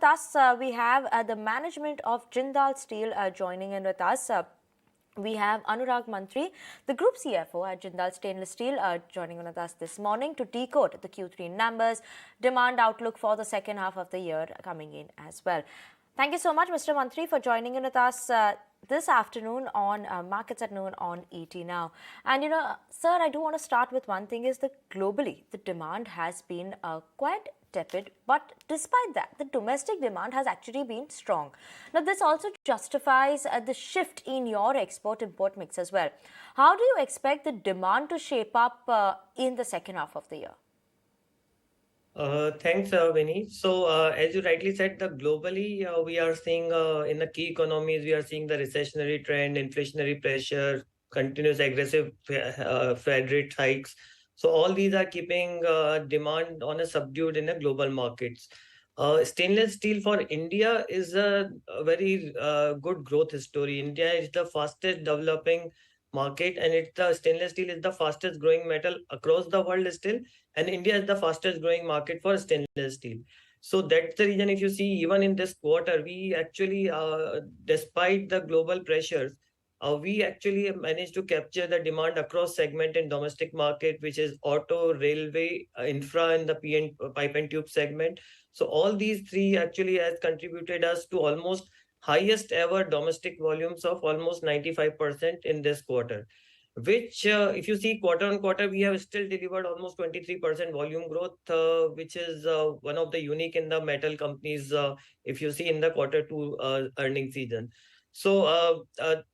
us, we have the management of Jindal Steel joining in with us. We have Anurag Mantri, the Group CFO at Jindal Stainless Steel, joining with us this morning to decode the Q3 numbers, demand outlook for the second half of the year coming in as well. Thank you so much, Mr. Mantri, for joining in with us this afternoon on Markets at Noon on ET Now. And, sir, I do want to start with one thing is that globally, the demand has been quite tepid, but despite that, the domestic demand has actually been strong. Now, this also justifies the shift in your export-import mix as well. How do you expect the demand to shape up in the second half of the year? Thanks, Vinny. So, as you rightly said, the globally we are seeing in the key economies, we are seeing the recessionary trend, inflationary pressure, continuous aggressive Fed rate hikes. So, all these are keeping demand on a subdued in the global markets. Stainless steel for India is a very good growth story. India is the fastest developing market, and it's the stainless steel is the fastest growing metal across the world still, and India is the fastest growing market for stainless steel. So that's the reason if you see even in this quarter, we actually, despite the global pressures, we actually managed to capture the demand across segment in domestic market, which is auto, railway, infra, and the pipe and tube segment. So all these three actually has contributed us to almost highest ever domestic volumes of almost 95% in this quarter, which if you see quarter on quarter, we have still delivered almost 23% volume growth, which is one of the unique in the metal companies, if you see in the quarter two earning season. So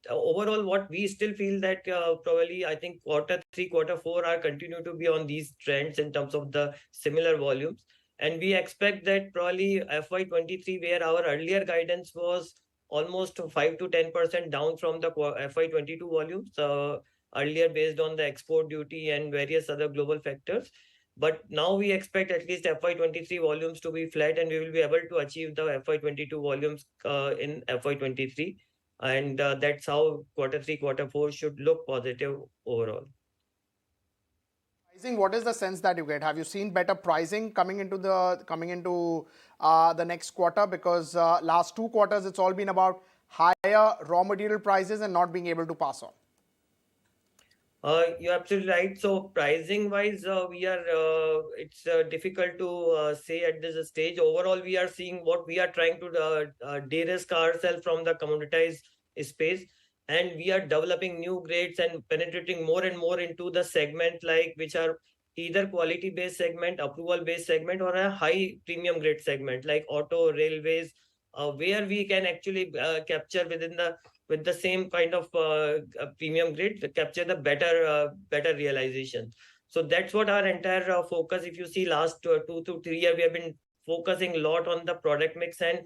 overall, what we still feel that probably I think quarter three, quarter four are continue to be on these trends in terms of the similar volumes. And we expect that probably FY23, where our earlier guidance was almost 5 to 10% down from the FY22 volumes, earlier based on the export duty and various other global factors. But now we expect at least FY23 volumes to be flat, and we will be able to achieve the FY22 volumes in FY23. And that's how quarter three, quarter four should look positive overall. Pricing, what is the sense that you get? Have you seen better pricing coming into the next quarter? Because last 2 quarters, it's all been about higher raw material prices and not being able to pass on. You're absolutely right. So pricing wise, we are it's difficult to say at this stage. Overall, we are seeing what we are trying to de-risk ourselves from the commoditized space, and we are developing new grades and penetrating more and more into the segment like which are either quality based segment, approval based segment, or a high premium grade segment like auto, railways, where we can actually capture with the same kind of premium grade to capture the better realization. So that's what our entire focus. If you see last 2 to 3 years, we have been focusing a lot on the product mix and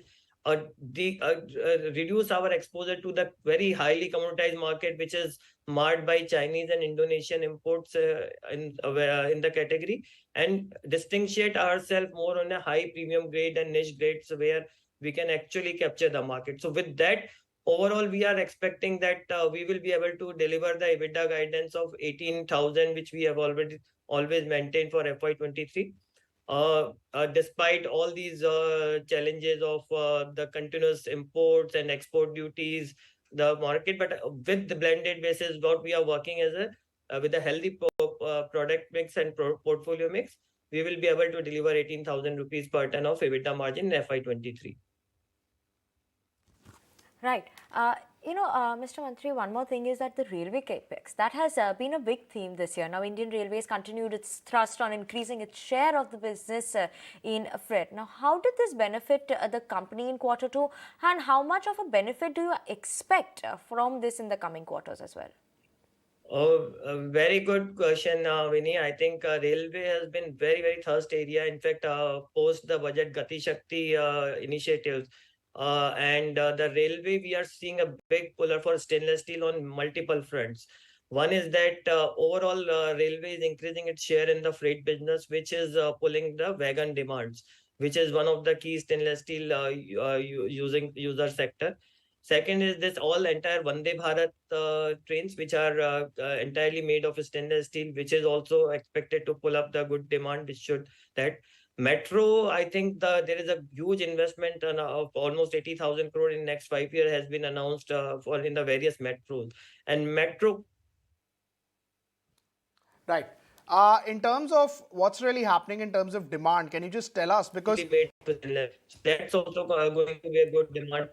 reduce our exposure to the very highly commoditized market, which is marred by Chinese and Indonesian imports in the category, and distinguish ourselves more on a high premium grade and niche grades where we can actually capture the market. So with that, overall, we are expecting that we will be able to deliver the EBITDA guidance of 18,000, which we have always maintained for FY23. Despite all these challenges of the continuous imports and export duties, the market, but with the blended basis, what we are working as with a healthy product mix and portfolio mix, we will be able to deliver 18,000 rupees per ton of EBITDA margin in FY23. Right. Mr. Mantri, one more thing is that the railway capex, that has been a big theme this year. Now, Indian Railways continued its thrust on increasing its share of the business in freight. Now, how did this benefit the company in quarter two, and how much of a benefit do you expect from this in the coming quarters as well? Oh, a very good question, Vinny. I think railway has been very thrust area. In fact, post the budget Gati Shakti initiatives, and the railway, we are seeing a big puller for stainless steel on multiple fronts. One is that overall railway is increasing its share in the freight business, which is pulling the wagon demands, which is one of the key stainless steel using user sector. Second is this all entire Vande Bharat trains, which are entirely made of stainless steel, which is also expected to pull up the good demand, which should that. Metro, I think there is a huge investment of almost 80,000 crore in next 5 years has been announced for in the various metros. And metro Right. In terms of what's really happening in terms of demand, can you just tell us? Because, made to Stainless. That's also going to be a good demand.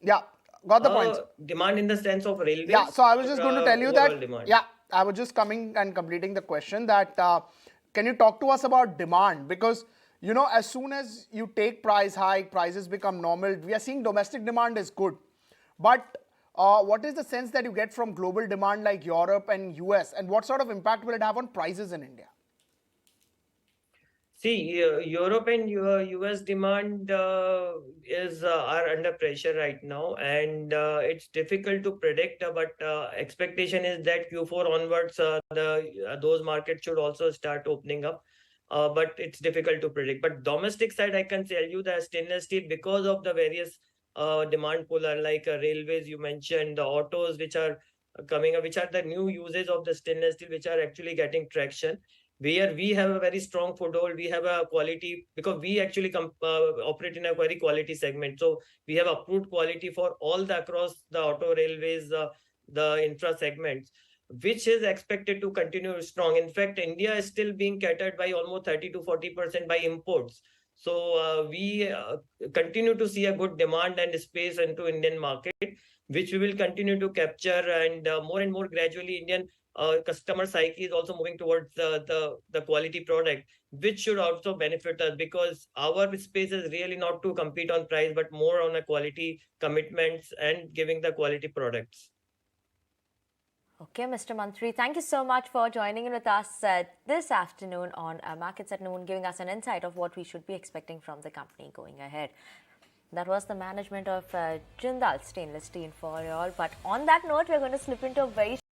yeah, got the points. Demand in the sense of Yeah, railways so I was or just going to tell you overall that, demand. yeah, I was just coming and completing the question that can you talk to us about demand? Because, you know, as soon as you take price hike, prices become normal. We are seeing domestic demand is good. But what is the sense that you get from global demand like Europe and US? And what sort of impact will it have on prices in India? See, Europe and US demand is are under pressure right now, and it's difficult to predict. But expectation is that Q4 onwards, the those markets should also start opening up. But it's difficult to predict. But domestic side, I can tell you that stainless steel, because of the various demand puller like railways, you mentioned the autos, which are coming up, which are the new uses of the stainless steel, which are actually getting traction where we have a very strong foothold. We have a quality because we actually operate in a very quality segment. So we have approved quality for all the across the auto railways, the infra segments, which is expected to continue strong. In fact, India is still being catered by almost 30 to 40% by imports. So we continue to see a good demand and space into Indian market, which we will continue to capture, and more gradually Indian customer psyche is also moving towards the quality product, which should also benefit us because our space is really not to compete on price, but more on a quality commitments and giving the quality products. Okay, Mr. Mantri, thank you so much for joining in with us this afternoon on Markets at Noon, giving us an insight of what we should be expecting from the company going ahead. That was the management of Jindal Stainless Steel for you all. But on that note, we're going to slip into a very